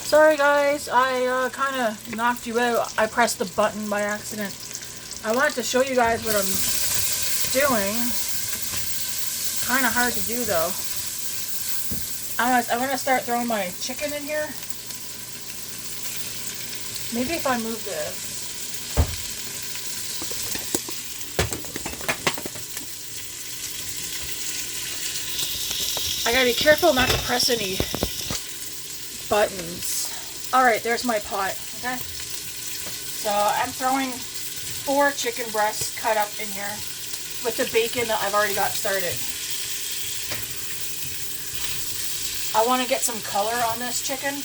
Sorry guys, I kind of knocked you out. I pressed the button by accident. I wanted to show you guys what I'm doing. Kind of hard to do though. I'm gonna start throwing my chicken in here. Maybe if I move this. I gotta be careful not to press any buttons. Alright, there's my pot, okay? So I'm throwing 4 chicken breasts cut up in here with the bacon that I've already got started. I want to get some color on this chicken.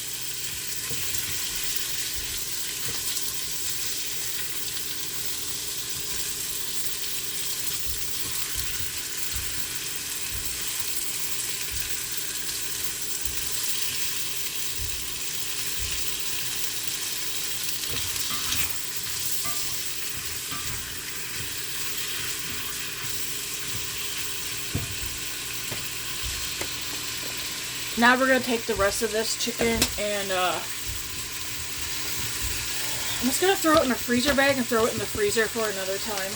Now we're going to take the rest of this chicken and I'm just going to throw it in a freezer bag and throw it in the freezer for another time.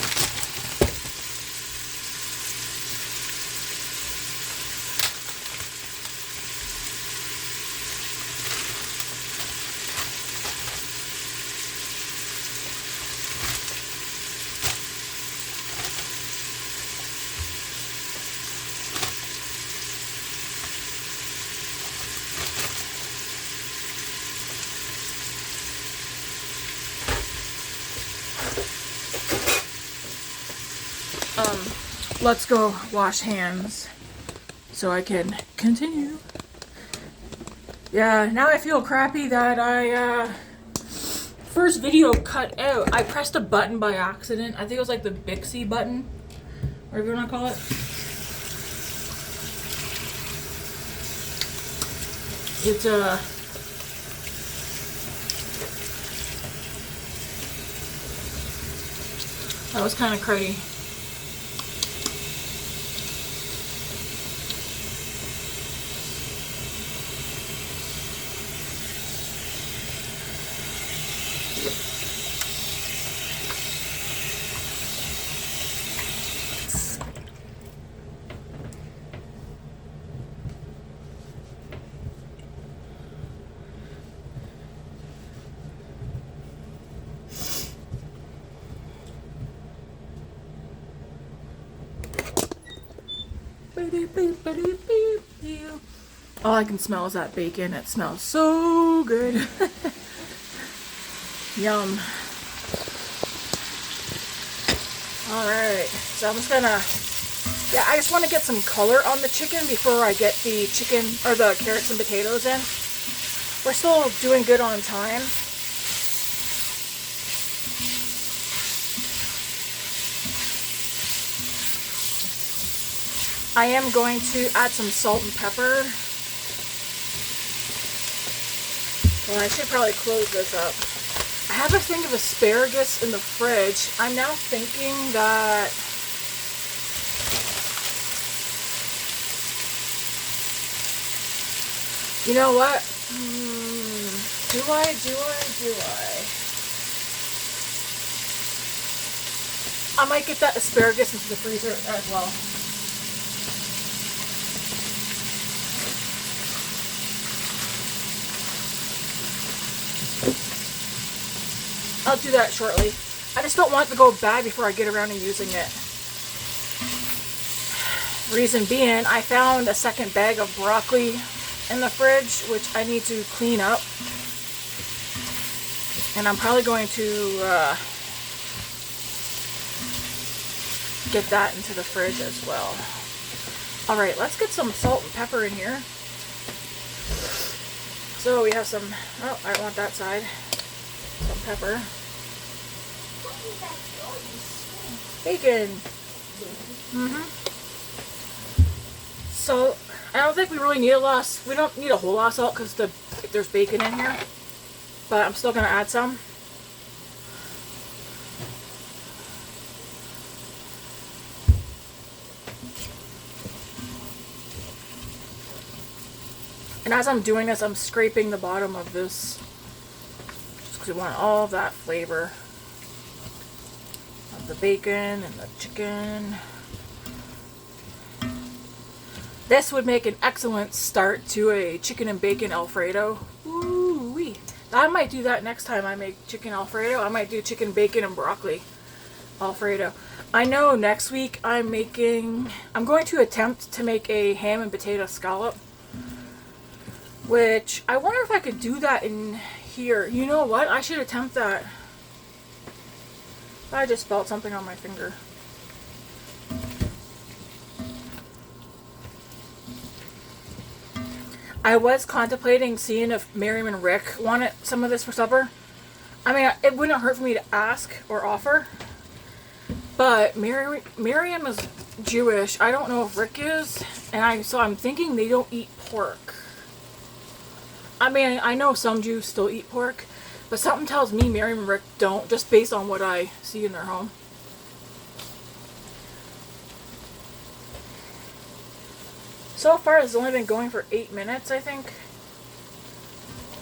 Let's go wash hands so I can continue. Yeah, now I feel crappy that I first video cut out. I pressed a button by accident. I think it was like the Bixby button, whatever you want to call it. It's that was kind of cruddy. All I can smell is that bacon. It smells so good. Yum. Alright, so I'm just gonna, I just want to get some color on the chicken before I get the chicken, or the carrots and potatoes in. We're still doing good on time. I am going to add some salt and pepper. Well, I should probably close this up. I have a thing of asparagus in the fridge. I'm now thinking that you know what? Do I might get that asparagus into the freezer as well. I'll do that shortly. I just don't want it to go bad before I get around to using it. Reason being, I found a second bag of broccoli in the fridge, which I need to clean up. And I'm probably going to get that into the fridge as well. Alright, let's get some salt and pepper in here. So we have some, oh, I don't want that side. Some pepper. Bacon. So I don't think we really need we don't need a whole lot of salt because there's bacon in here. But I'm still gonna add some. And as I'm doing this, I'm scraping the bottom of this just because we want all of that flavor of the bacon and the chicken. This would make an excellent start to a chicken and bacon Alfredo. Ooh-wee. I might do that next time I make chicken Alfredo. I might do chicken, bacon, and broccoli Alfredo. I know next week I'm going to attempt to make a ham and potato scallop. Which, I wonder if I could do that in here. You know what? I should attempt that. I just felt something on my finger. I was contemplating seeing if Miriam and Rick wanted some of this for supper. I mean, it wouldn't hurt for me to ask or offer. But Miriam is Jewish. I don't know if Rick is. And so I'm thinking they don't eat pork. I mean, I know some Jews still eat pork. But something tells me Miriam and Rick don't, just based on what I see in their home. So far, it's only been going for 8 minutes, I think.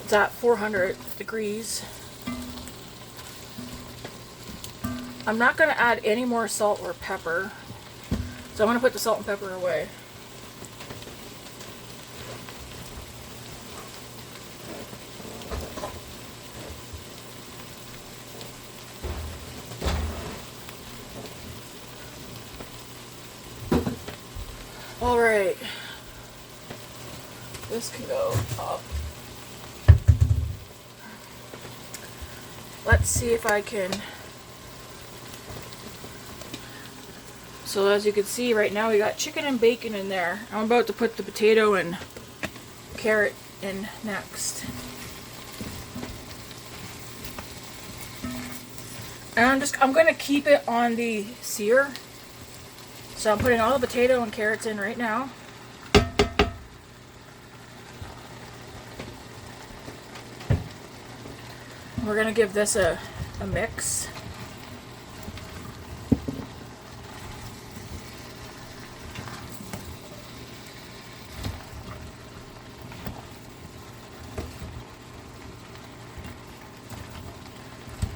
It's at 400 degrees. I'm not going to add any more salt or pepper. So I'm going to put the salt and pepper away. Alright. This can go up. Let's see if I can. So as you can see right now we got chicken and bacon in there. I'm about to put the potato and carrot in next. And I'm going to keep it on the sear. So I'm putting all the potato and carrots in right now. We're going to give this a mix.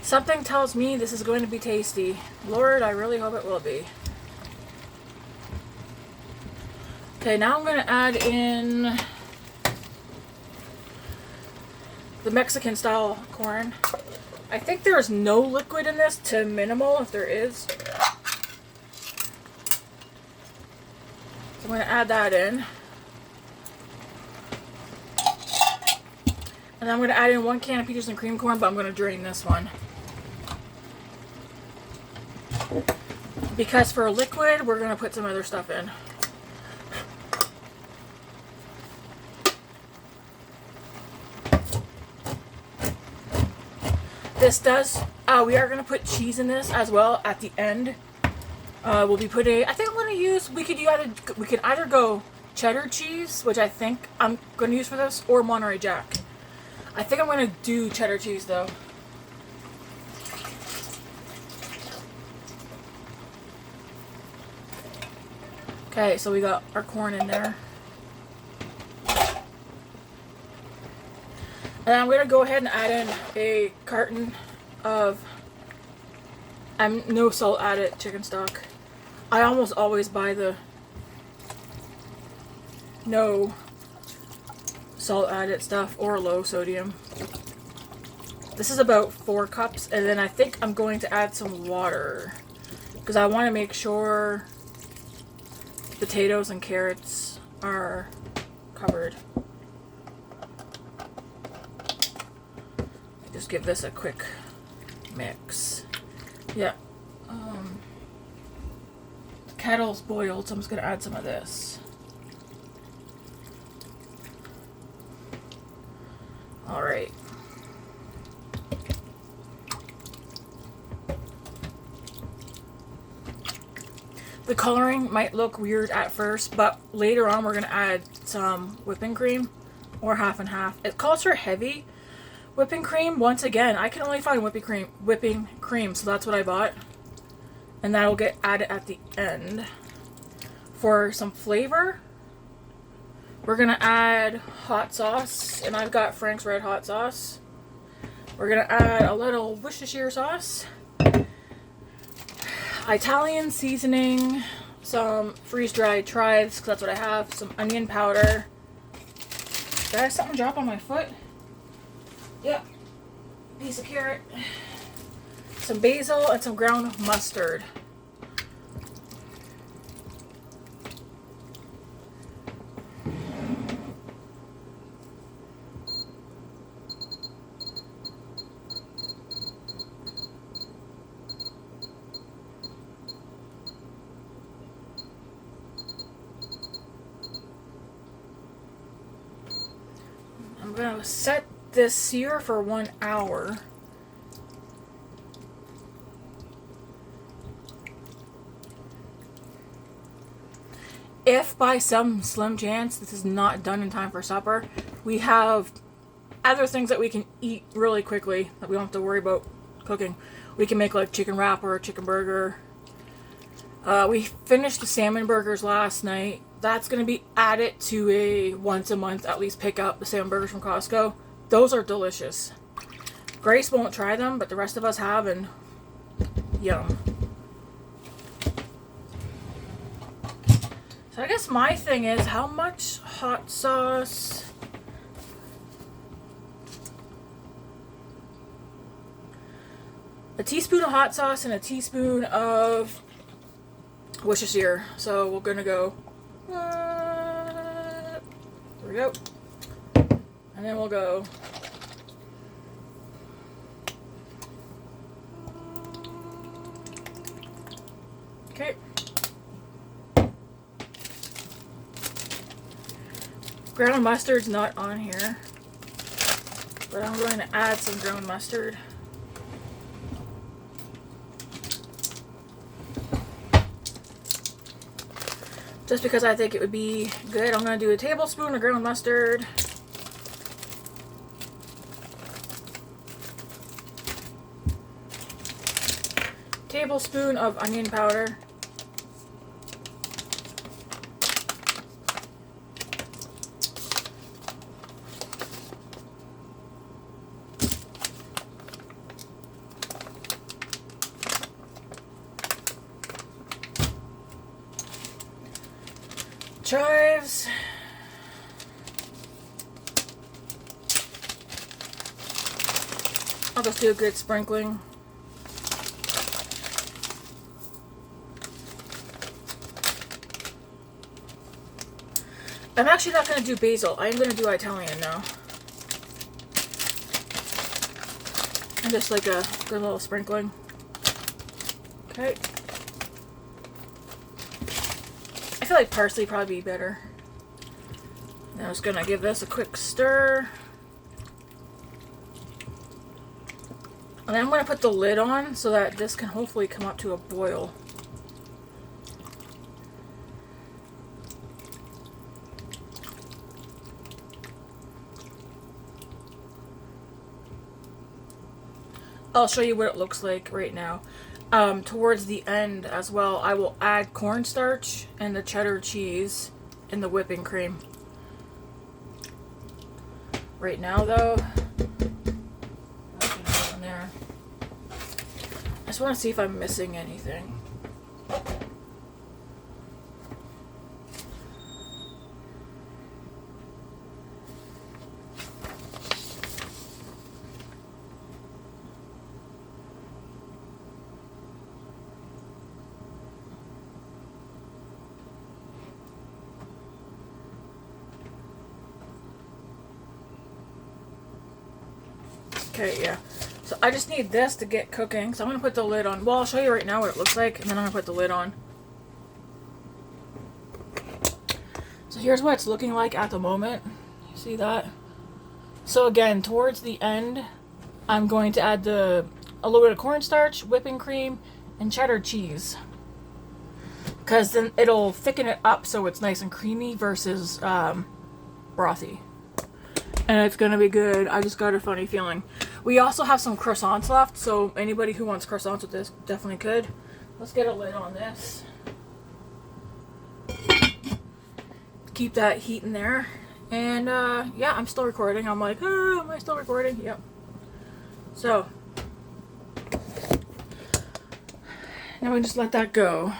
Something tells me this is going to be tasty. Lord, I really hope it will be. Okay, now I'm going to add in the Mexican style corn. I think there is no liquid in this to minimal if there is. So I'm going to add that in. And I'm going to add in 1 can of peaches and cream corn, but I'm going to drain this one. Because for a liquid, we're going to put some other stuff in. This does, we are going to put cheese in this as well at the end. We'll be putting, I think I'm going to use, we can either go cheddar cheese, which I think I'm going to use for this, or Monterey Jack. I think I'm going to do cheddar cheese though. Okay, so we got our corn in there. And I'm going to go ahead and add in a carton of no salt added chicken stock. I almost always buy the no salt added stuff or low sodium. This is about 4 cups, and then I think I'm going to add some water because I want to make sure potatoes and carrots are covered. Just give this a quick mix. Yeah. The kettle's boiled, so I'm just going to add some of this. Alright. The coloring might look weird at first, but later on we're going to add some whipping cream, or half and half. It calls for heavy whipping cream. Once again, I can only find whipping cream, so that's what I bought. And that'll get added at the end. For some flavor, We're gonna add hot sauce, and I've got Frank's Red Hot Sauce. We're gonna add a little Worcestershire sauce, Italian seasoning, some freeze-dried chives, because that's what I have, some onion powder. Did I have something drop on my foot? Yep. Piece of carrot. Some basil and some ground mustard. I'm going to set this sear for 1 hour. If by some slim chance this is not done in time for supper, we have other things that we can eat really quickly that we don't have to worry about cooking. We can make like chicken wrap or a chicken burger. We finished the salmon burgers last night. That's going to be added to a once a month at least pick up the salmon burgers from Costco. Those are delicious. Grace won't try them, but the rest of us have, and yum. So I guess my thing is, how much hot sauce? A teaspoon of hot sauce and a teaspoon of Worcestershire. So we're gonna go. There we go. And then we'll go. Okay. Ground mustard's not on here, but I'm going to add some ground mustard. Just because I think it would be good, I'm going to do a tablespoon of ground mustard. Tablespoon of onion powder. Chives. I'll just do a good sprinkling. I'm actually not going to do basil. I'm going to do Italian now. And just like a good little sprinkling. Okay. I feel like parsley would probably be better. Now I'm just going to give this a quick stir. And then I'm going to put the lid on so that this can hopefully come up to a boil. I'll show you what it looks like right now. Towards the end as well, I will add cornstarch and the cheddar cheese and the whipping cream. Right now though, in there. I just want to see if I'm missing anything. Okay, yeah. So I just need this to get cooking. So I'm going to put the lid on. Well, I'll show you right now what it looks like, and then I'm going to put the lid on. So here's what it's looking like at the moment. You see that? So again, towards the end, I'm going to add a little bit of cornstarch, whipping cream, and cheddar cheese. Because then it'll thicken it up so it's nice and creamy versus brothy. And it's going to be good. I just got a funny feeling. We also have some croissants left, so anybody who wants croissants with this definitely could. Let's get a lid on this. keep that heat in there. And yeah, I'm still recording. I'm like, oh, am I still recording? Yep. So now we just let that go.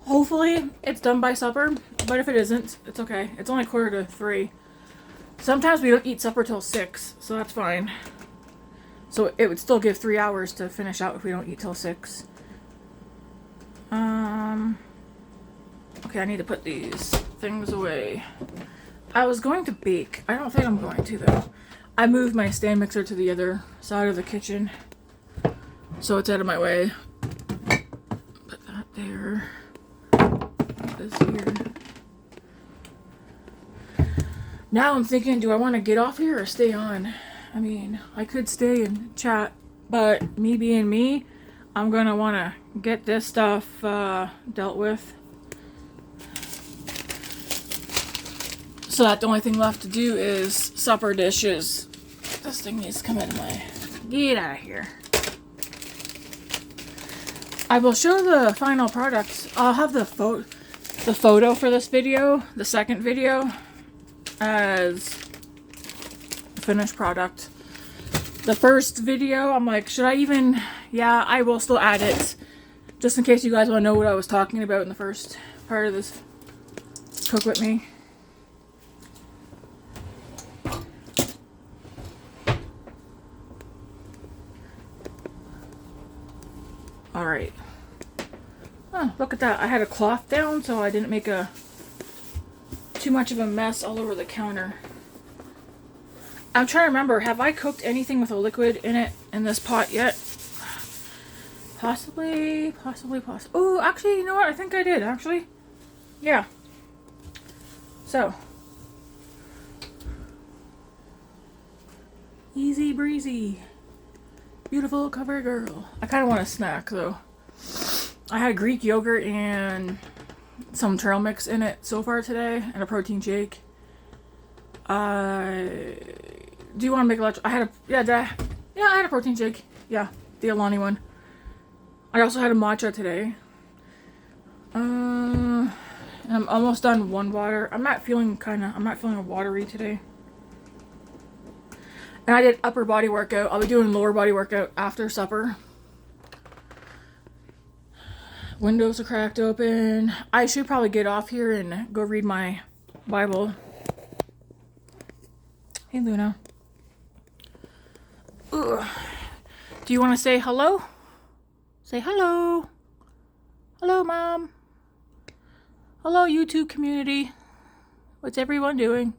Hopefully it's done by supper, but if it isn't, it's okay. It's only 2:45. Sometimes we don't eat supper till 6, so that's fine. So it would still give 3 hours to finish out if we don't eat till 6. Okay, I need to put these things away. I was going to bake. I don't think I'm going to, though. I moved my stand mixer to the other side of the kitchen, so it's out of my way. Put that there. Put this here. Now I'm thinking, do I want to get off here or stay on? I mean, I could stay and chat, but me being me, I'm gonna want to get this stuff dealt with. So that the only thing left to do is supper dishes. This thing needs to come out of my... Get out of here. I will show the final product. I'll have the photo for this video, the second video, as finished product. The first video, I'm like, should I even... Yeah, I will still add it, just in case you guys want to know what I was talking about in the first part of this Cook With Me. Alright. Oh, look at that. I had a cloth down so I didn't make too much of a mess all over the counter. I'm trying to remember, have I cooked anything with a liquid in it in this pot yet? Possibly. Oh, actually, you know what? I think I did, actually. Yeah. So. Easy breezy. Beautiful cover girl. I kind of want a snack, though. I had Greek yogurt and some trail mix in it so far today, and a protein shake. Do you want to make a lunch? I had a protein shake. Yeah, the Alani one. I also had a matcha today. And I'm almost done one water. I'm not feeling watery today. And I did upper body workout. I'll be doing lower body workout after supper. Windows are cracked open. I should probably get off here and go read my Bible. Hey, Luna. Ugh. Do you want to say hello? Say hello. Hello, Mom. Hello, YouTube community. What's everyone doing?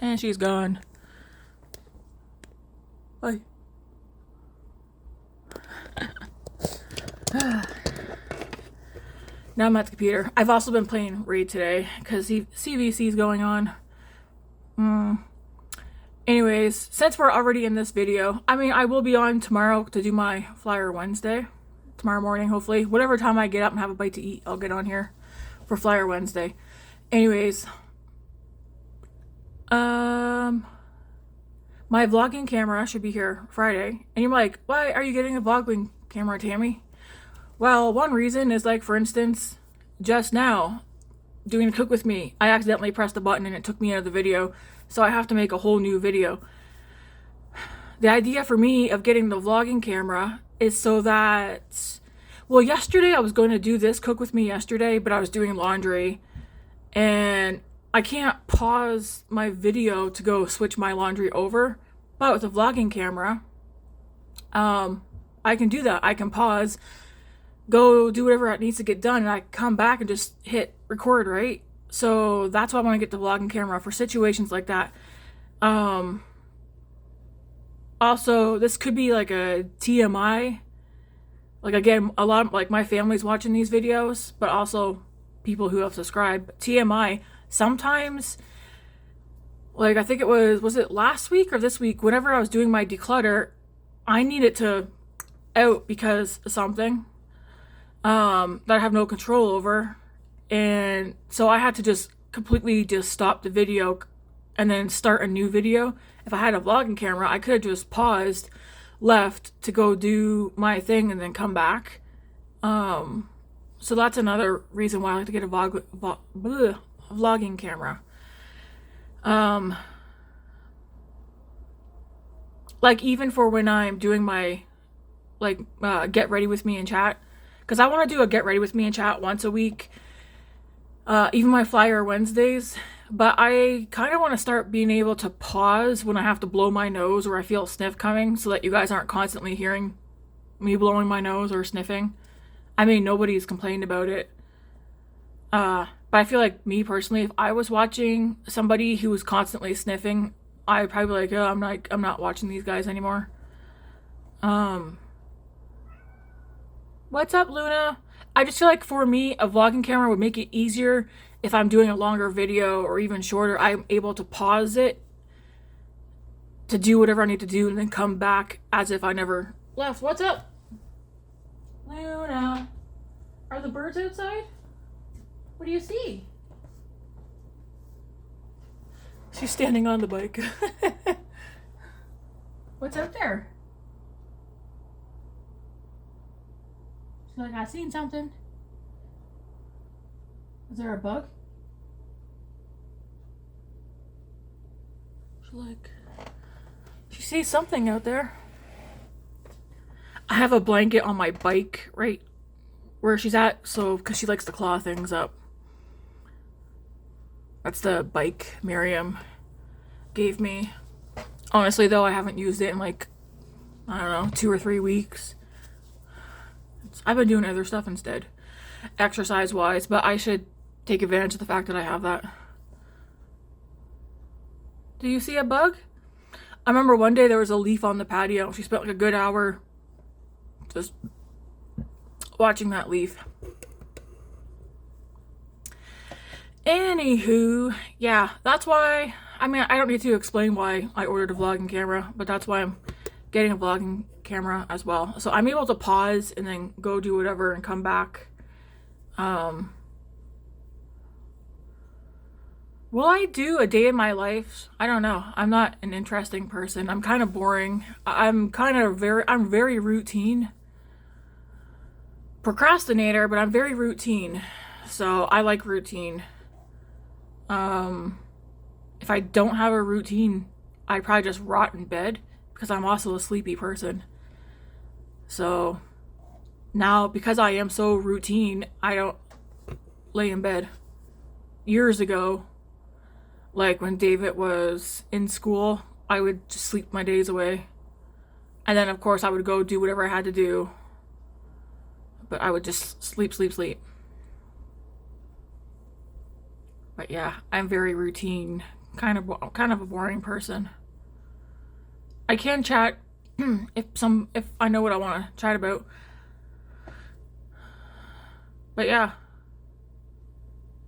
And she's gone. Bye. Now I'm at the computer. I've also been playing Raid today because CVC is going on. Anyways, since we're already in this video, I mean, I will be on tomorrow to do my Flyer Wednesday. Tomorrow morning, hopefully. Whatever time I get up and have a bite to eat, I'll get on here for Flyer Wednesday. Anyways, my vlogging camera should be here Friday. And you're like, why are you getting a vlogging camera, Tammy? Well, one reason is, like, for instance, just now, doing Cook With Me, I accidentally pressed a button and it took me out of the video, so I have to make a whole new video. The idea for me of getting the vlogging camera is so that, well, yesterday I was going to do this Cook With Me yesterday, but I was doing laundry, and I can't pause my video to go switch my laundry over, but with a vlogging camera, I can do that. I can pause, go do whatever it needs to get done, and I come back and just hit record, right? So that's why I want to get the vlogging camera for situations like that. Also, this could be like a TMI. Like, again, a lot of, like, my family's watching these videos, but also people who have subscribed. TMI, sometimes, like, I think it was it last week or this week, whenever I was doing my declutter, I needed to out because of something that I have no control over. And so I had to just completely just stop the video and then start a new video. If I had a vlogging camera, I could have just paused, left to go do my thing, and then come back. So that's another reason why I like to get a vlogging camera. Like even for when I'm doing my get ready with me and chat, because I want to do a get ready with me and chat once a week, even my flyer Wednesdays. But I kind of want to start being able to pause when I have to blow my nose or I feel a sniff coming, so that you guys aren't constantly hearing me blowing my nose or sniffing. I mean, nobody's complained about it. But I feel like, me personally, if I was watching somebody who was constantly sniffing, I'd probably be like, oh, I'm not watching these guys anymore. What's up, Luna? I just feel like for me, a vlogging camera would make it easier if I'm doing a longer video or even shorter. I'm able to pause it to do whatever I need to do and then come back as if I never left. What's up, Luna? Are the birds outside? What do you see? She's standing on the bike. What's out there? She's like, I seen something. Is there a bug? She's like, she sees something out there. I have a blanket on my bike right where she's at, so because she likes to claw things up. That's the bike Miriam gave me. Honestly, though, I haven't used it in like, I don't know, 2 or 3 weeks. I've been doing other stuff instead, exercise-wise, but I should take advantage of the fact that I have that. Do you see a bug? I remember one day there was a leaf on the patio. She spent like a good hour just watching that leaf. Anywho, yeah, that's why, I mean, I don't need to explain why I ordered a vlogging camera, but that's why I'm getting a vlogging camera as well. So I'm able to pause and then go do whatever and come back. Will I do a day in my life? I don't know. I'm not an interesting person. I'm kind of boring. I'm very routine. Procrastinator, but I'm very routine. So I like routine. If I don't have a routine, I'd probably just rot in bed because I'm also a sleepy person. So now, because I am so routine, I don't lay in bed. Years ago, like when David was in school, I would just sleep my days away. And then, of course, I would go do whatever I had to do. But I would just sleep. But yeah, I'm very routine, kind of a boring person. I can chat if I know what I want to chat about. But yeah,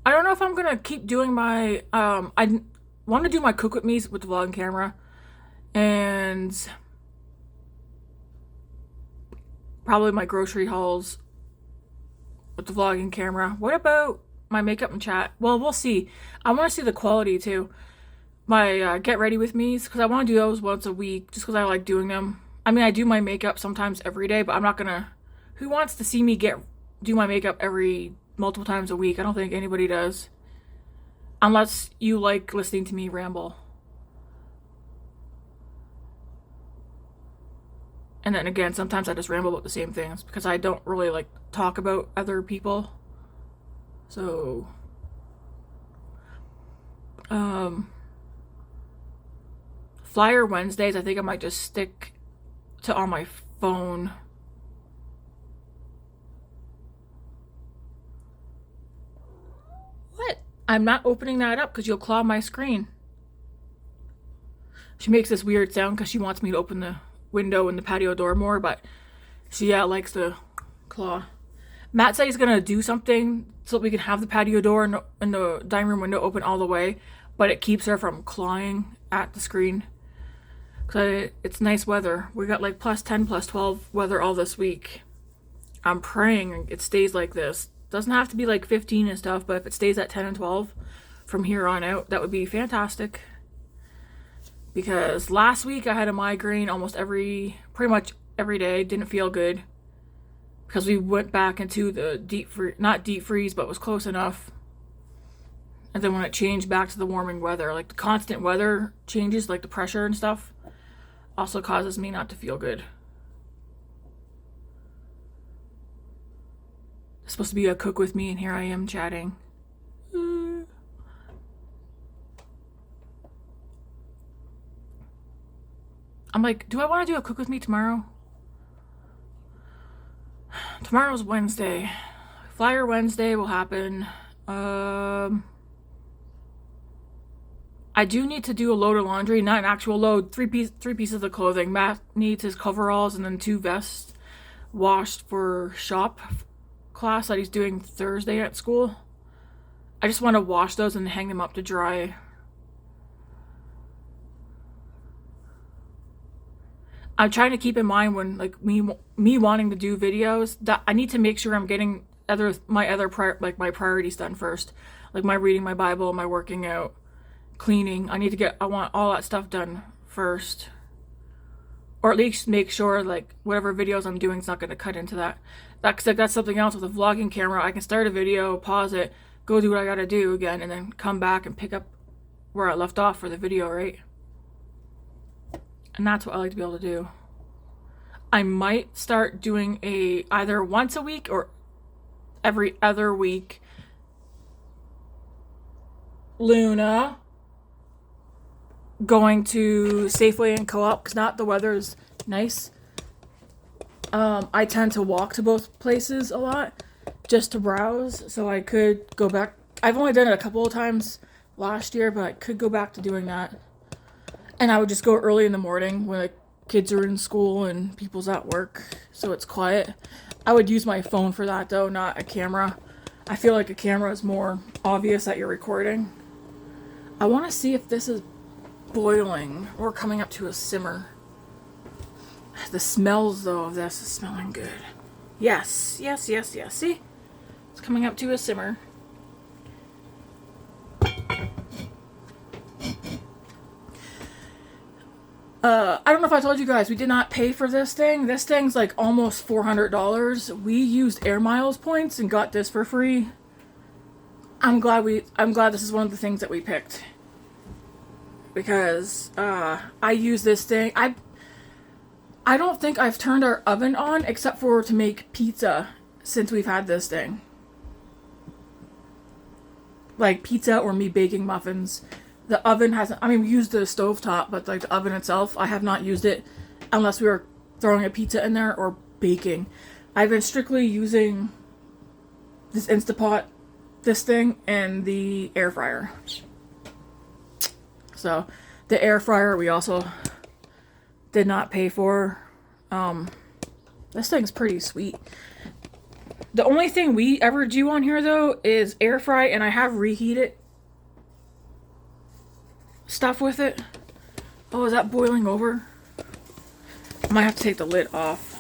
I don't know if I'm gonna keep doing my I want to do my cook with me's with the vlogging camera, and probably my grocery hauls with the vlogging camera. What about my makeup and chat? Well, we'll see. I want to see the quality too. My get ready with me's, because I want to do those once a week just because I like doing them. I mean, I do my makeup sometimes every day, but I'm not gonna, who wants to see me do my makeup multiple times a week? I don't think anybody does, unless you like listening to me ramble. And then again, sometimes I just ramble about the same things because I don't really like talk about other people. So flyer Wednesdays, I think I might just stick to on my phone. What? I'm not opening that up because you'll claw my screen. She makes this weird sound because she wants me to open the window and the patio door more, but she likes to claw. Matt said he's gonna do something so that we can have the patio door and the dining room window open all the way, but it keeps her from clawing at the screen. Cause it's nice weather. We got like +10, +12 weather all this week. I'm praying it stays like this. Doesn't have to be like 15 and stuff, but if it stays at 10 and 12 from here on out, that would be fantastic. Because last week I had a migraine pretty much every day. Didn't feel good. because we went back into the not deep freeze, but was close enough. And then when it changed back to the warming weather, like the constant weather changes, like the pressure and stuff, also causes me not to feel good. It's supposed to be a cook with me, and here I am chatting. I'm like, do I want to do a cook with me tomorrow? Tomorrow's Wednesday. Flyer Wednesday will happen. I do need to do a load of laundry, not an actual load. Three pieces of clothing. Matt needs his coveralls and then 2 vests washed for shop class that he's doing Thursday at school. I just want to wash those and hang them up to dry. I'm trying to keep in mind when, like, me wanting to do videos, that I need to make sure I'm getting my priorities done first, like my reading my Bible, my working out, cleaning. I want all that stuff done first, or at least make sure like whatever videos I'm doing is not going to cut into that. That's something else with a vlogging camera. I can start a video, pause it, go do what I got to do again, and then come back and pick up where I left off for the video, right? And that's what I like to be able to do. I might start doing either once a week or every other week. Luna going to Safeway and Co-op because the weather's nice. I tend to walk to both places a lot just to browse, so I could go back. I've only done it a couple of times last year, but I could go back to doing that. And I would just go early in the morning when like kids are in school and people's at work, so it's quiet. I would use my phone for that though, not a camera. I feel like a camera is more obvious that you're recording. I want to see if this is boiling or coming up to a simmer. The smells though of this is smelling good. Yes. See? It's coming up to a simmer. I don't know if I told you guys, we did not pay for this thing. This thing's like almost $400. We used Air Miles points and got this for free. I'm glad this is one of the things that we picked. Because I use this thing. I don't think I've turned our oven on except for to make pizza since we've had this thing. Like pizza or me baking muffins. The oven hasn't, we used the stovetop, but like the oven itself, I have not used it unless we were throwing a pizza in there or baking. I've been strictly using this Instapot, this thing, and the air fryer. So, the air fryer we also did not pay for. This thing's pretty sweet. The only thing we ever do on here though is air fry, and I have reheated stuff with it. Oh, is that boiling over? I might have to take the lid off.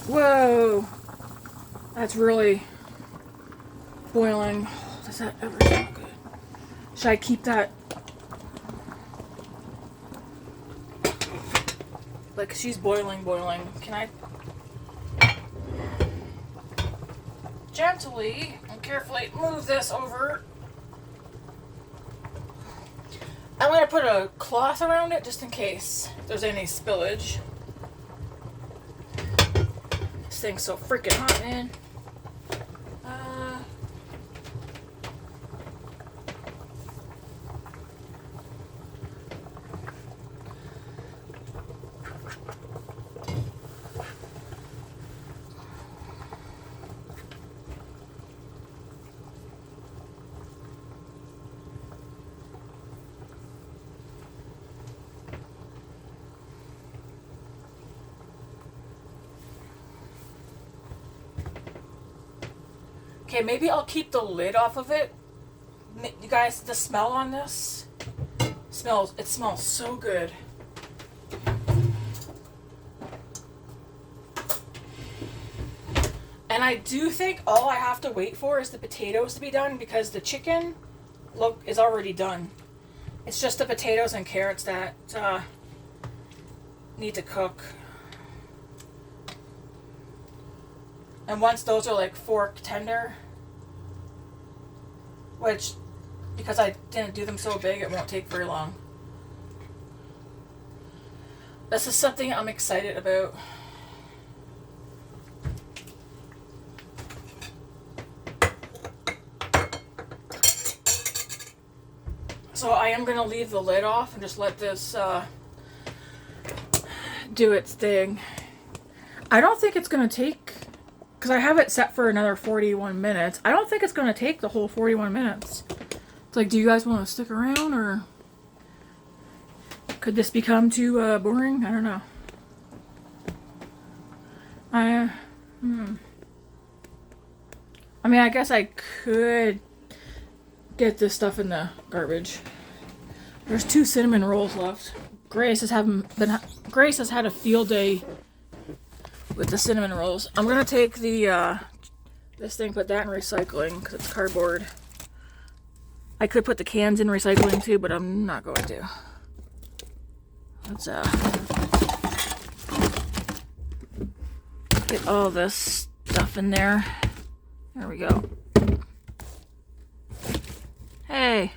Whoa! That's really boiling. Oh, does that ever sound good? Should I keep that? Like, she's boiling. Can I gently and carefully move this over? I'm going to put a cloth around it just in case there's any spillage. This thing's so freaking hot, man. Okay, maybe I'll keep the lid off of it. You guys, the smell on this smells so good. And I do think all I have to wait for is the potatoes to be done because the chicken is already done. It's just the potatoes and carrots that need to cook. And once those are like fork tender, which, because I didn't do them so big, it won't take very long. This is something I'm excited about. So I am going to leave the lid off and just let this do its thing. I don't think it's going to take, because I have it set for another 41 minutes. I don't think it's going to take the whole 41 minutes. It's like, do you guys want to stick around, or could this become too boring? I don't know. I mean, I guess I could get this stuff in the garbage. There's 2 cinnamon rolls left. Grace has had a field day with the cinnamon rolls. I'm gonna take the this thing, put that in recycling because it's cardboard. I could put the cans in recycling too, but I'm not going to. Let's get all this stuff in there. There we go. Hey,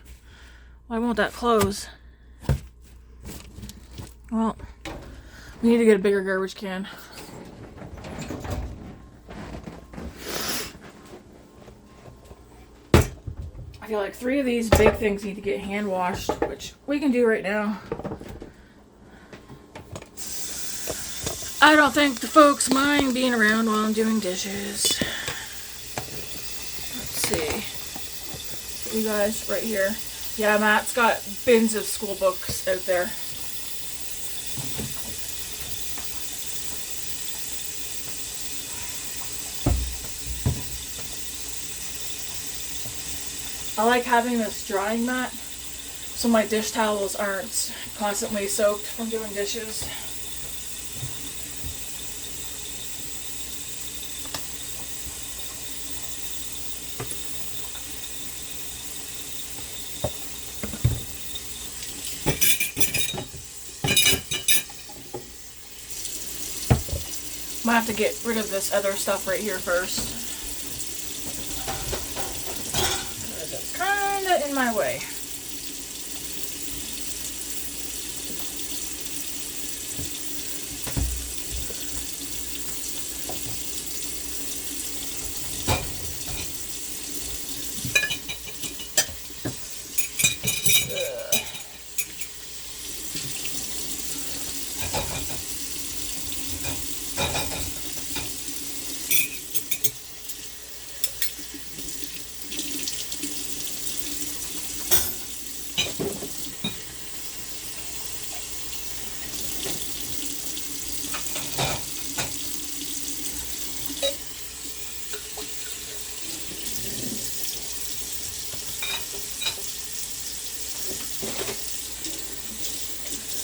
why won't that close? Well, we need to get a bigger garbage can. I feel like 3 of these big things need to get hand washed, which we can do right now. I don't think the folks mind being around while I'm doing dishes. Let's see. You guys, right here. Yeah, Matt's got bins of school books out there. I like having this drying mat so my dish towels aren't constantly soaked from doing dishes. Might have to get rid of this other stuff right here first, because it's kind of in my way.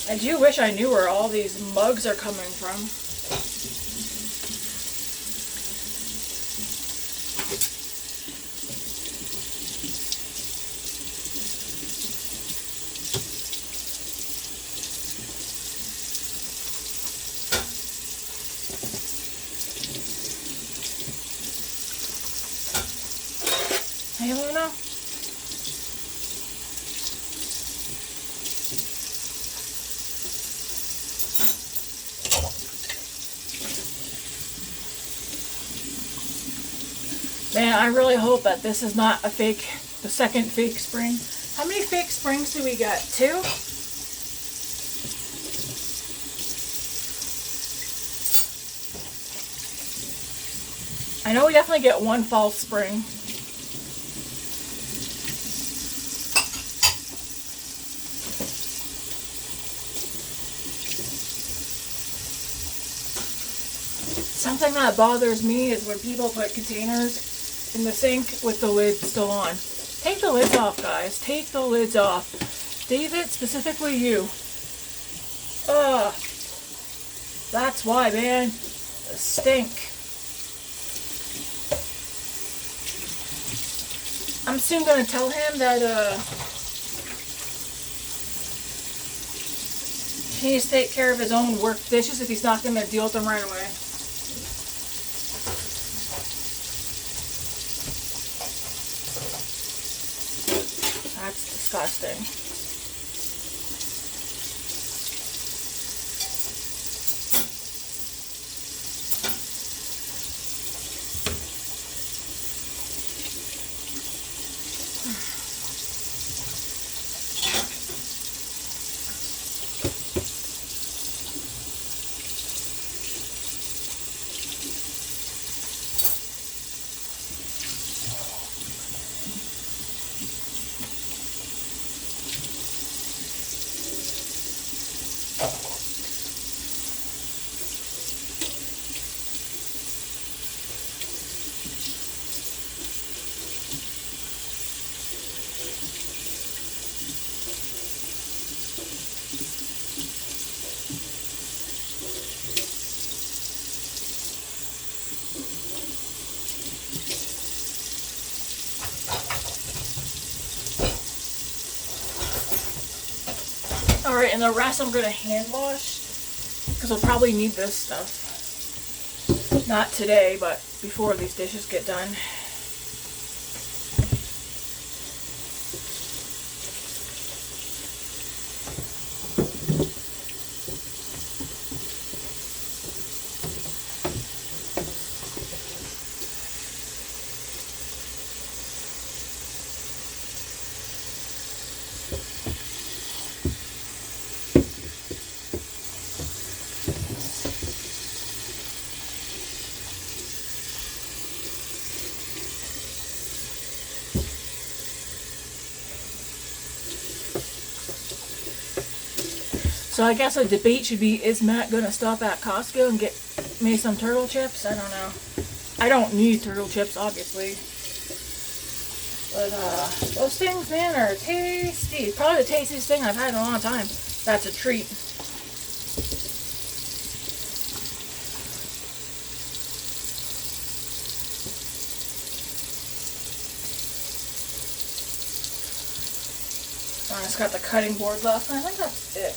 I do wish I knew where all these mugs are coming from. Hey, Luna. Man, I really hope that this is not the second fake spring. How many fake springs do we get? 2? I know we definitely get 1 false spring. Something that bothers me is when people put containers in the sink with the lid still on. Take the lids off, guys. Take the lids off. David, specifically you. Ugh. That's why, man. The stink. I'm soon going to tell him that he needs to take care of his own work dishes if he's not going to deal with them right away. everything. Alright, and the rest I'm going to hand wash because I'll probably need this stuff. Not today, but before these dishes get done. So I guess a debate should be, is Matt going to stop at Costco and get me some turtle chips? I don't know. I don't need turtle chips, obviously. But those things, man, are tasty. Probably the tastiest thing I've had in a long time. That's a treat. I just got the cutting board left, and I think that's it.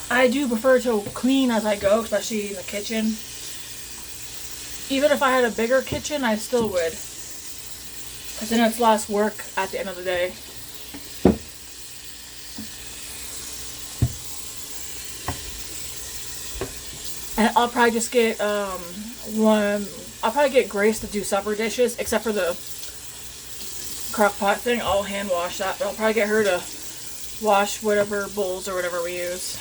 I do prefer to clean as I go, especially in the kitchen. Even if I had a bigger kitchen, I still would. Because then it's less work at the end of the day. And I'll probably just get I'll probably get Grace to do supper dishes, except for the crock pot thing. I'll hand wash that, but I'll probably get her to wash whatever bowls or whatever we use.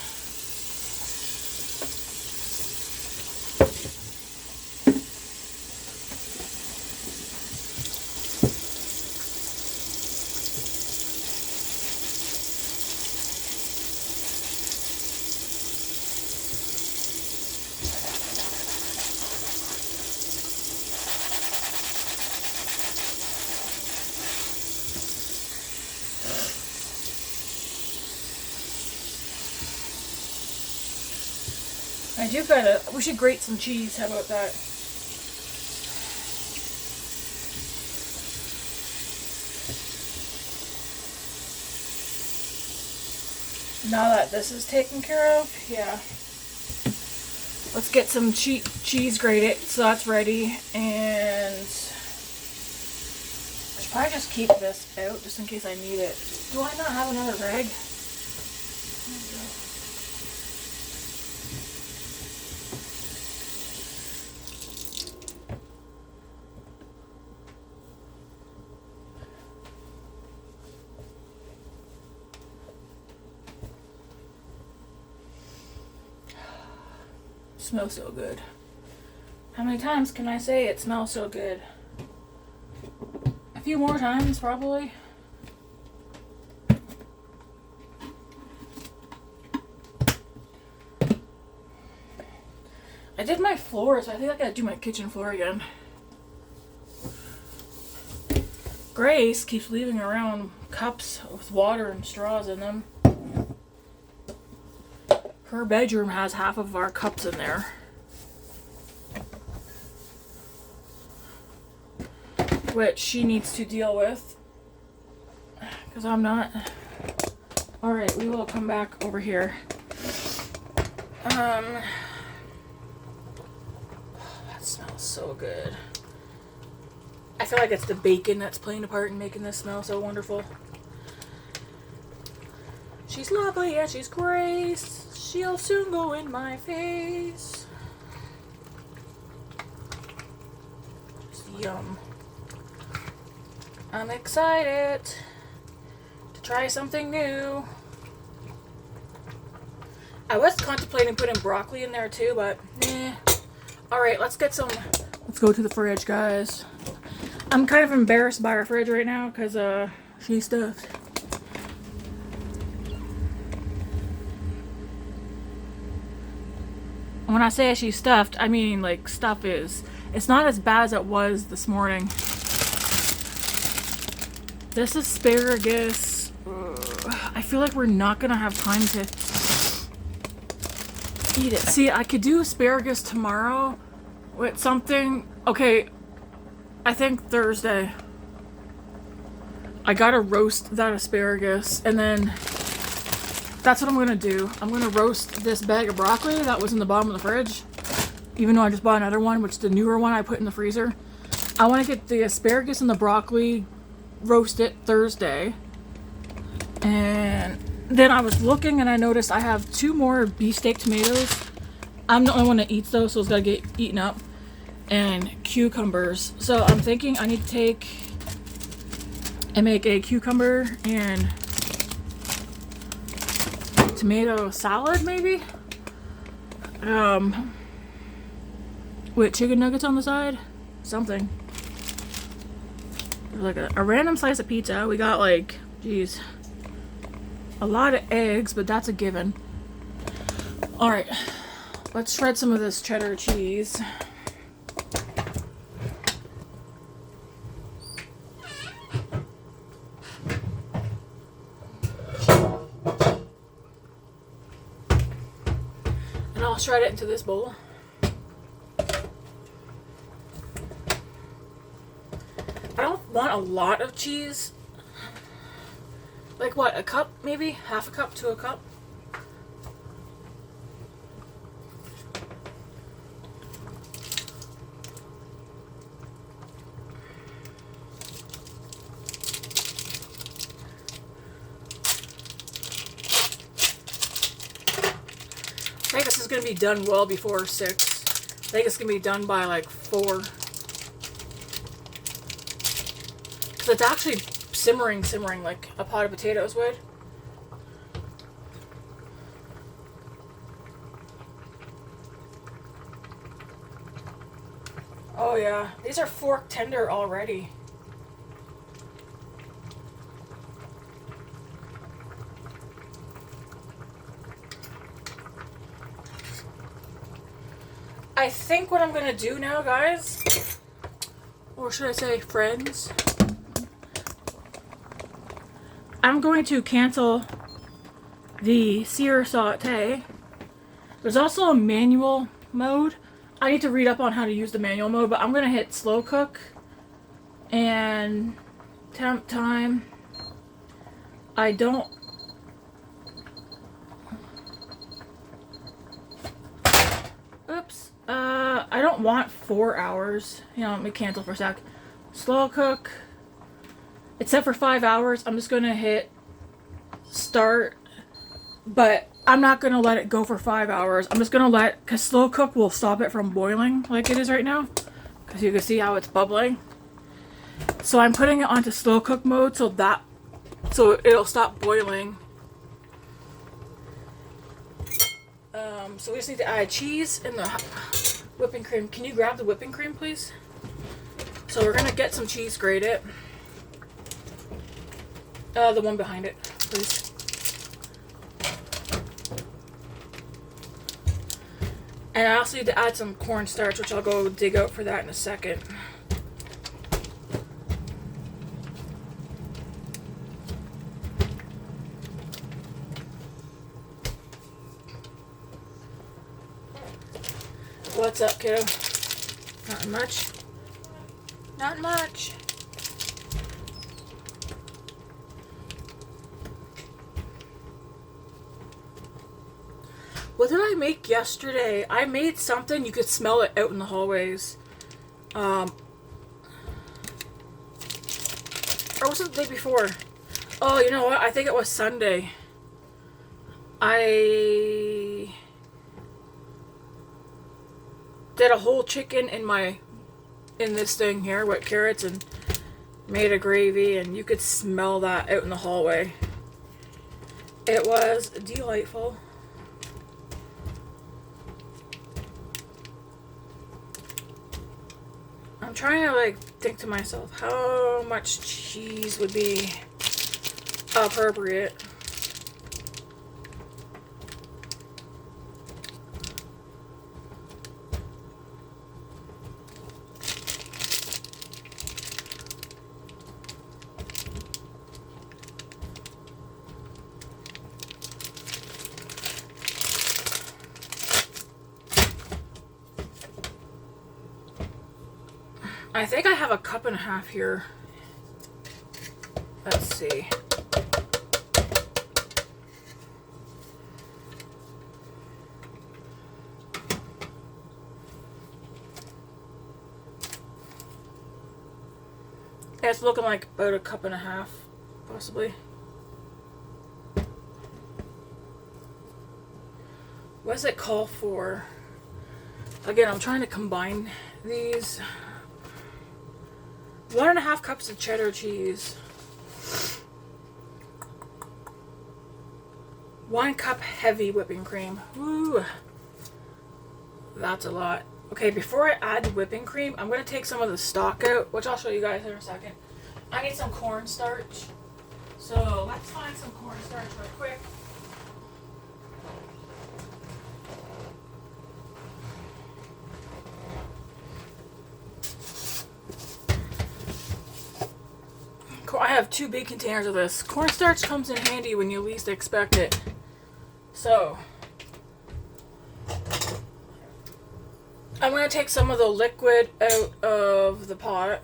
I do gotta, we should grate some cheese, how about that? Now that this is taken care of, yeah. Let's get some cheese grated, so that's ready, and I should probably just keep this out just in case I need it. Do I not have another rag? Smells so good. How many times can I say it smells so good? A few more times, probably. I did my floor, so I think I gotta do my kitchen floor again. Grace keeps leaving around cups with water and straws in them. Her bedroom has half of our cups in there. Which she needs to deal with. Because I'm not. Alright, we will come back over here. That smells so good. I feel like it's the bacon that's playing a part in making this smell so wonderful. She's lovely and she's grace. She'll soon go in my face. Just yum. I'm excited to try something new. I was contemplating putting broccoli in there too, but Alright, let's get some. Let's go to the fridge, guys. I'm kind of embarrassed by our fridge right now because she's stuffed. When I say she's stuffed, I mean like stuff is. It's not as bad as it was this morning. This asparagus. I feel like we're not gonna have time to eat it. See, I could do asparagus tomorrow with something. Okay, I think Thursday. I gotta roast that asparagus, and then that's what I'm gonna do. I'm gonna roast this bag of broccoli that was in the bottom of the fridge, even though I just bought another one, which is the newer one I put in the freezer. I want to get the asparagus and the broccoli roasted Thursday. And then I was looking and I noticed I have 2 more beefsteak tomatoes. I'm the only one that eats those, so it's gotta get eaten up. And cucumbers. So I'm thinking I need to take and make a cucumber and tomato salad, maybe? With chicken nuggets on the side? Something. Like a random slice of pizza. We got like, geez, a lot of eggs, but that's a given. Alright, let's shred some of this cheddar cheese. And I'll shred it into this bowl. I don't want a lot of cheese. Like what, a cup maybe? Half a cup to a cup? I think this is going to be done well before 6. I think it's going to be done by like 4. Because it's actually simmering like a pot of potatoes would. Oh yeah, these are fork tender already. I think what I'm gonna do now, guys, or should I say friends, I'm going to cancel the sear saute. There's also a manual mode. I need to read up on how to use the manual mode, but I'm gonna hit slow cook and temp time. I don't. Oops. I don't want 4 hours. You know, let me cancel for a sec. Slow cook. It's set for 5 hours. I'm just gonna hit start, but I'm not gonna let it go for 5 hours. I'm just gonna cause slow cook will stop it from boiling like it is right now. Cause you can see how it's bubbling. So I'm putting it onto slow cook mode so it'll stop boiling. So we just need to add cheese and the whipping cream. Can you grab the whipping cream, please? So we're gonna get some cheese grated. The one behind it, please. And I also need to add some cornstarch, which I'll go dig out for that in a second. What's up, kiddo? Not much. Not much. What did I make yesterday? I made something, you could smell it out in the hallways. was it the day before? Oh, you know what? I think it was Sunday. I did a whole chicken in this thing here with carrots and made a gravy, and you could smell that out in the hallway. It was delightful. I'm trying to like think to myself how much cheese would be appropriate. I think I have a cup and a half here. Let's see. Yeah, it's looking like about a cup and a half, possibly. What does it call for? Again, I'm trying to combine these. 1.5 cups of cheddar cheese. 1 cup heavy whipping cream. Woo! That's a lot. Okay, before I add the whipping cream, I'm going to take some of the stock out, which I'll show you guys in a second. I need some cornstarch. So let's find some cornstarch real quick. I have 2 big containers of this. Cornstarch comes in handy when you least expect it. So, I'm going to take some of the liquid out of the pot.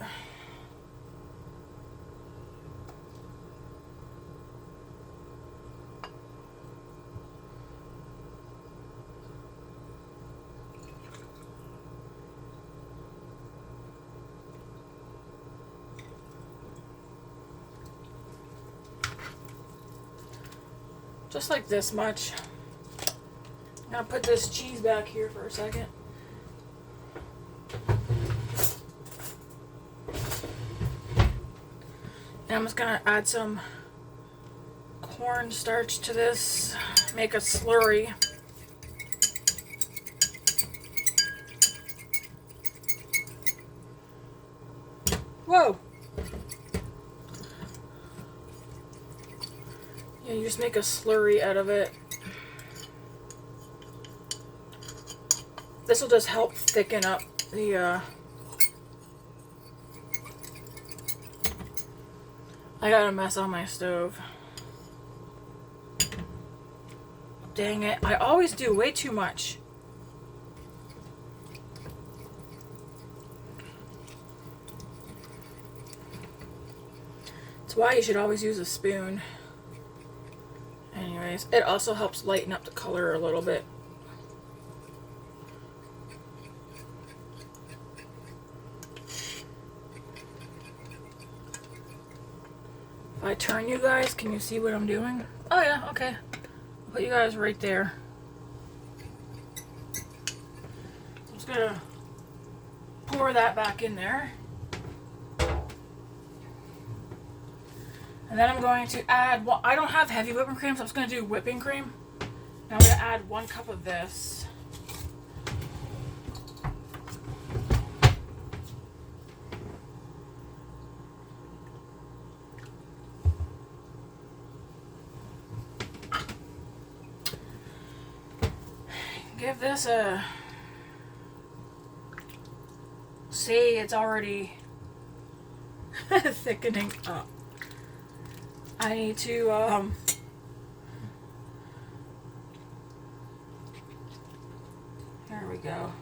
Just like this much. I'm going to put this cheese back here for a second. And I'm just going to add some cornstarch to this. Make a slurry. Whoa! Yeah, you just make a slurry out of it. This will just help thicken up the, I got a mess on my stove. Dang it, I always do way too much. That's why you should always use a spoon. Anyways, it also helps lighten up the color a little bit. If I turn you guys, can you see what I'm doing? Oh yeah, okay. I'll put you guys right there. I'm just gonna pour that back in there. And then I'm going to add, well, I don't have heavy whipping cream, so I'm just going to do whipping cream. And I'm going to add 1 cup of this. Give this a, see, it's already thickening up. I need to, there we go.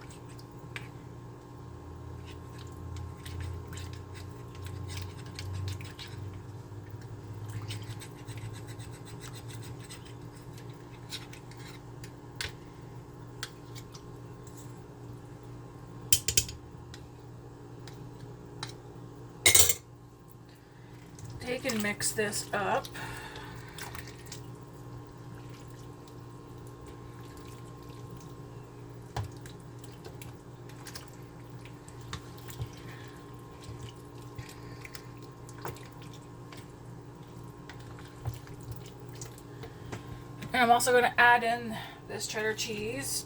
take and mix this up. And I'm also going to add in this cheddar cheese.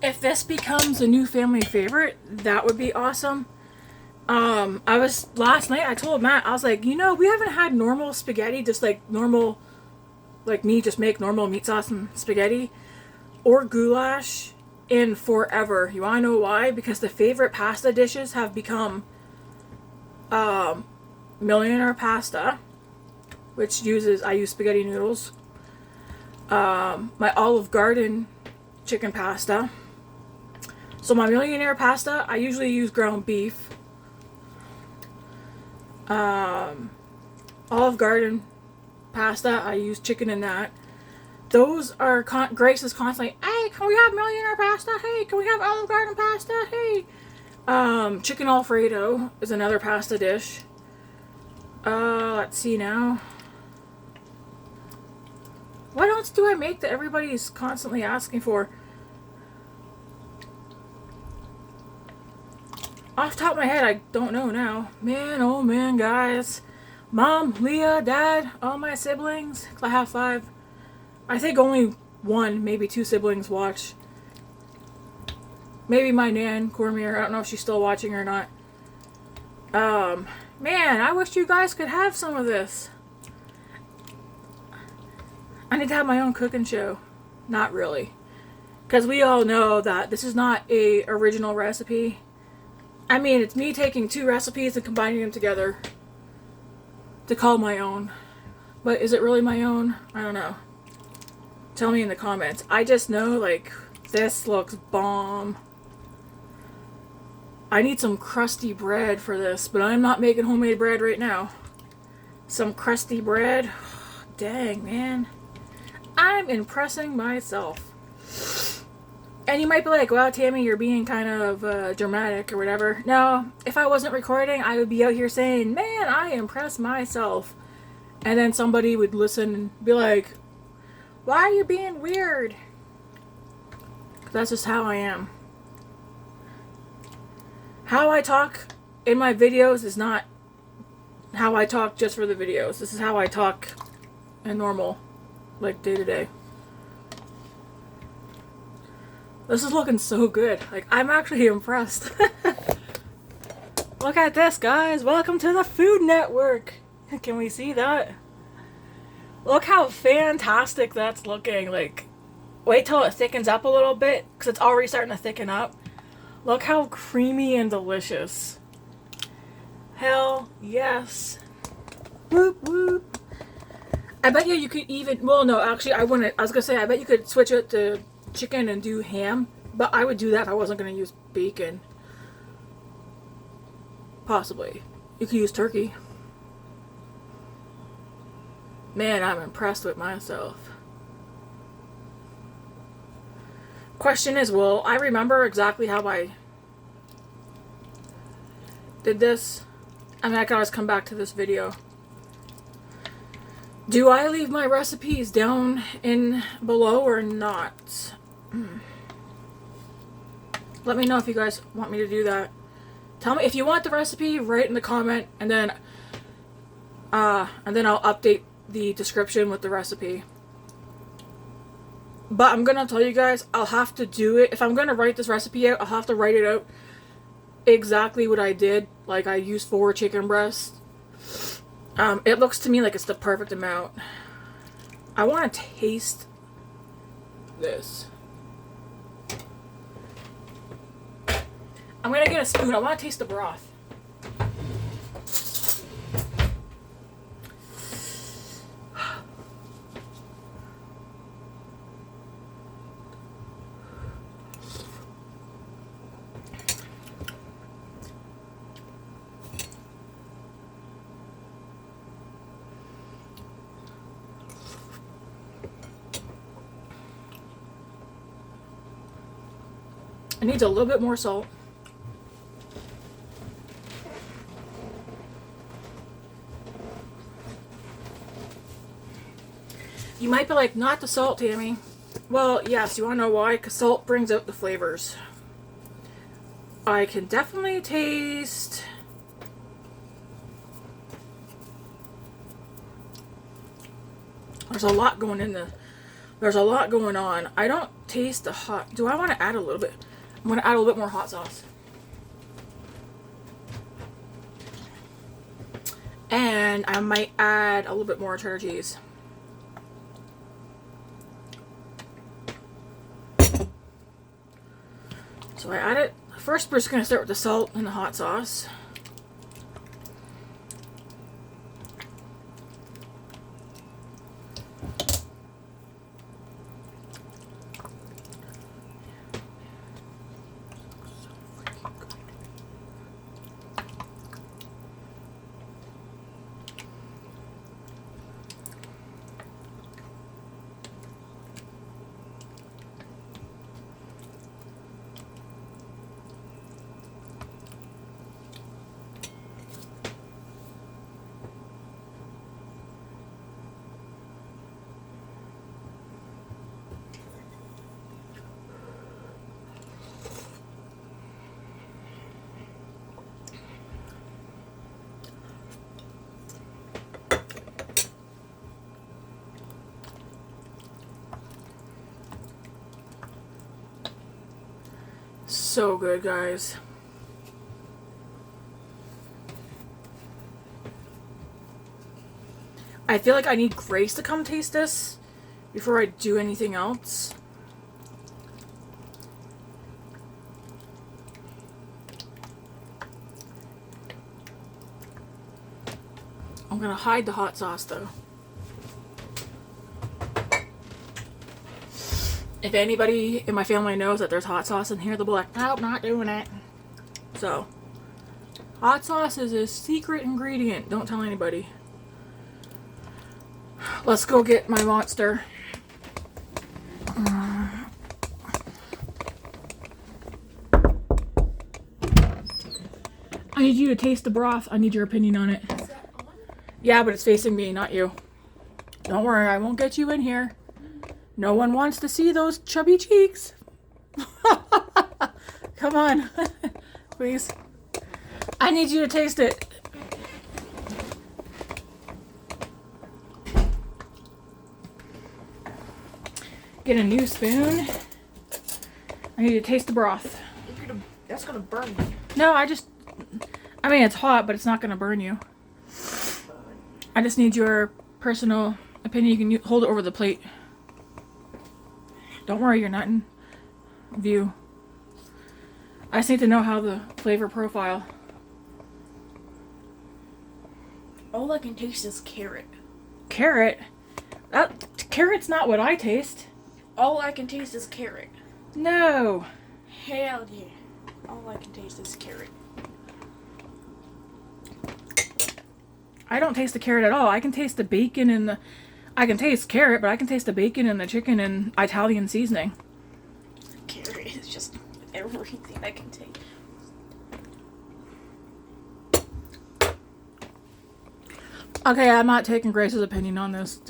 If this becomes a new family favorite, that would be awesome. Last night I told Matt, I was like, you know, we haven't had normal spaghetti, just like normal, like me just make normal meat sauce and spaghetti or goulash in forever. You want to know why? Because the favorite pasta dishes have become Millionaire pasta, which I use spaghetti noodles, my Olive Garden chicken pasta. So my Millionaire pasta, I usually use ground beef. Olive Garden pasta, I use chicken in that. Those are, Grace is constantly, hey, can we have Millionaire pasta? Hey, can we have Olive Garden pasta? Hey. Chicken Alfredo is another pasta dish. Let's see now. What else do I make that everybody's constantly asking for? Off the top of my head, I don't know now. Man, oh man, guys. Mom, Leah, Dad, all my siblings. I have 5. I think only 1, maybe 2 siblings watch. Maybe my Nan, Cormier. I don't know if she's still watching or not. Man, I wish you guys could have some of this. I need to have my own cooking show. Not really. Because we all know that this is not a original recipe. I mean, it's me taking 2 recipes and combining them together to call my own. But is it really my own? I don't know. Tell me in the comments. I just know, like, this looks bomb. I need some crusty bread for this, but I'm not making homemade bread right now. Some crusty bread. Dang, man. I'm impressing myself. And you might be like, wow, Tammy, you're being kind of dramatic or whatever. No, if I wasn't recording, I would be out here saying, man, I impress myself. And then somebody would listen and be like, why are you being weird? That's just how I am. How I talk in my videos is not how I talk just for the videos. This is how I talk in normal, like day to day. This is looking so good. Like, I'm actually impressed. Look at this, guys. Welcome to the Food Network. Can we see that? Look how fantastic that's looking. Like, wait till it thickens up a little bit, because it's already starting to thicken up. Look how creamy and delicious. Hell yes. Whoop whoop. I bet you could even, well no, actually I wouldn't. I was going to say, I bet you could switch it to chicken and do ham, but I would do that if I wasn't going to use bacon. Possibly. You could use turkey. Man, I'm impressed with myself. Question is, will I remember exactly how I did this? I mean, I can always come back to this video. Do I leave my recipes down in below or not? Let me know if you guys want me to do that. Tell me if you want the recipe, write in the comment, and then I'll update the description with the recipe. But I'm gonna tell you guys, I'll have to do it. If I'm gonna write this recipe out, I'll have to write it out exactly what I did. Like, I used 4 chicken breasts. It looks to me like it's the perfect amount. I want to taste this. I'm gonna get a spoon. I want to taste the broth. It needs a little bit more salt. You might be like, not the salt, Tammy. Well, yes, you want to know why? Because salt brings out the flavors. I can definitely taste... There's a lot going in the... There's a lot going on. I don't taste the hot... Do I want to add a little bit? I'm going to add a little bit more hot sauce. And I might add a little bit more cheddar cheese. So I add it. First, we're just going to start with the salt and the hot sauce. So good, guys. I feel like I need Grace to come taste this before I do anything else. I'm gonna hide the hot sauce though. If anybody in my family knows that there's hot sauce in here, they'll be like, nope, not doing it. So, hot sauce is a secret ingredient. Don't tell anybody. Let's go get my monster. I need you to taste the broth. I need your opinion on it. Is that on? Yeah, but it's facing me, not you. Don't worry, I won't get you in here. No one wants to see those chubby cheeks. Come on. Please. I need you to taste it. Get a new spoon. I need to taste the broth. That's gonna burn me. No, I mean, it's hot, but it's not going to burn you. I just need your personal opinion. You can hold it over the plate. Don't worry, you're not in view. I just need to know how the flavor profile. All I can taste is carrot. Carrot? Carrot's not what I taste. All I can taste is carrot. No. Hell yeah. All I can taste is carrot. I don't taste the carrot at all. I can taste the bacon and I can taste carrot, but I can taste the bacon and the chicken and Italian seasoning. Carrot is just everything I can taste. Okay, I'm not taking Grace's opinion on this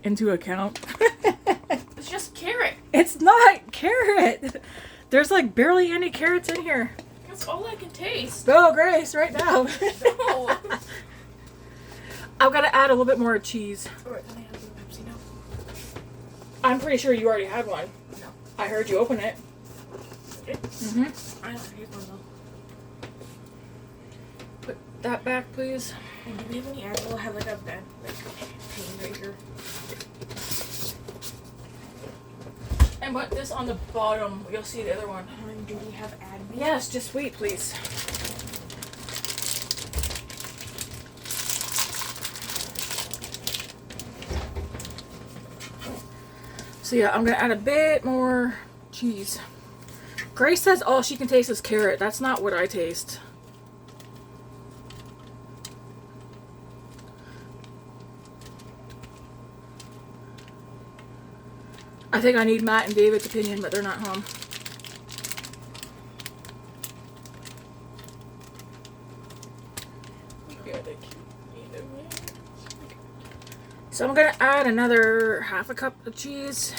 into account. It's just carrot. It's not carrot. There's like barely any carrots in here. That's all I can taste. Go, Grace, right now. No. I've got to add a little bit more cheese. Alright, then I have the Pepsi now. I'm pretty sure you already had one. No. I heard you open it. Okay. Mm-hmm. I don't have one though. Put that back, please. And do we have any ads? We'll have like a bed, like pain right here. And put this on the bottom. You'll see the other one. Do we have ad Yes, just wait, please. So yeah, I'm gonna add a bit more cheese. Grace says all she can taste is carrot. That's not what I taste. I think I need Matt and David's opinion, but they're not home. So I'm gonna add another half a cup of cheese.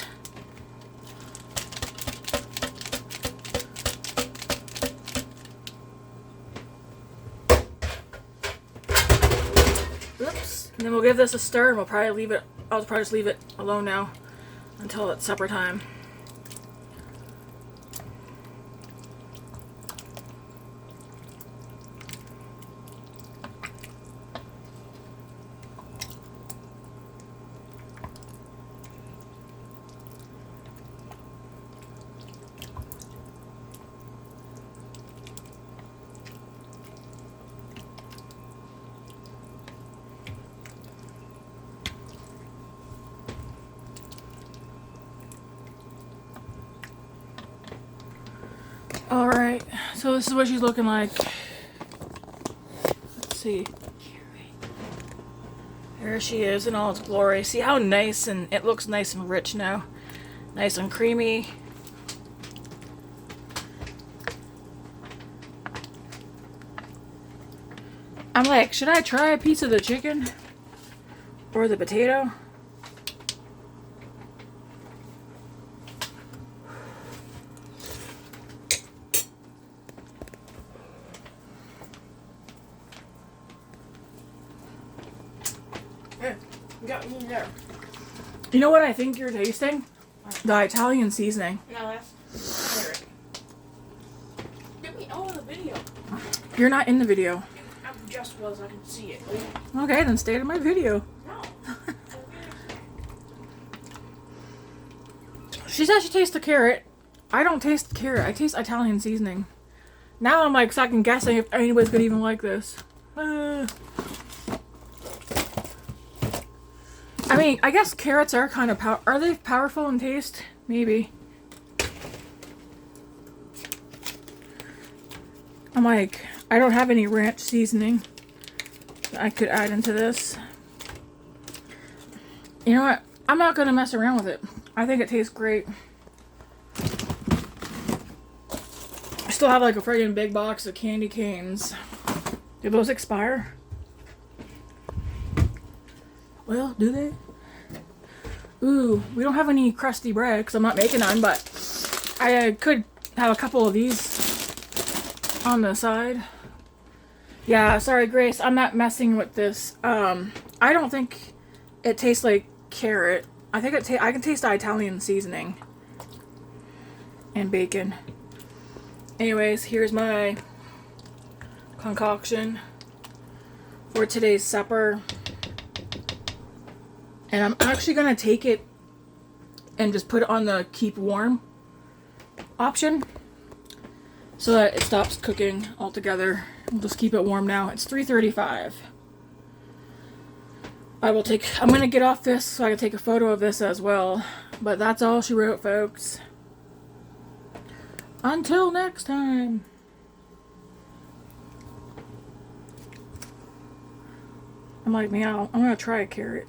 Oops. And then we'll give this a stir and we'll probably leave it, I'll probably just leave it alone now until it's supper time. Alright, so this is what she's looking like. Let's see. There she is in all its glory. See how nice, and it looks nice and rich now. Nice and creamy. I'm like, should I try a piece of the chicken? Or the potato? Got me there. You know what I think you're tasting? The Italian seasoning. No, that's carrot. Get me out of the video. You're not in the video. I just was. I can see it. Okay, then stay in my video. No. She says she tastes the carrot. I don't taste the carrot. I taste Italian seasoning. Now I'm like second guessing if anybody's gonna even like this. I mean, I guess carrots are kind of are they powerful in taste? Maybe. I'm like, I don't have any ranch seasoning that I could add into this. You know what? I'm not gonna mess around with it. I think it tastes great. I still have like a friggin' big box of candy canes. Do those expire? Well, do they? Ooh, we don't have any crusty bread because I'm not making none, but I could have a couple of these on the side. Yeah, sorry, Grace, I'm not messing with this. I don't think it tastes like carrot. I think I can taste the Italian seasoning and bacon. Anyways, here's my concoction for today's supper. And I'm actually going to take it and just put it on the keep warm option so that it stops cooking altogether. We'll just keep it warm now. It's 3:35. I'm going to get off this so I can take a photo of this as well. But that's all she wrote, folks. Until next time. I'm like, meow, I'm going to try a carrot.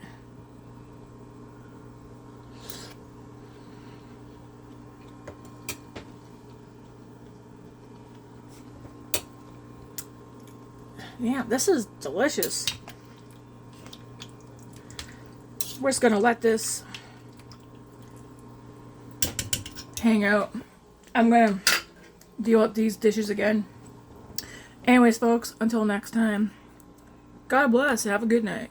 Yeah, this is delicious. We're just gonna let this hang out. I'm gonna deal with these dishes again. Anyways, folks, until next time, God bless. Have a good night.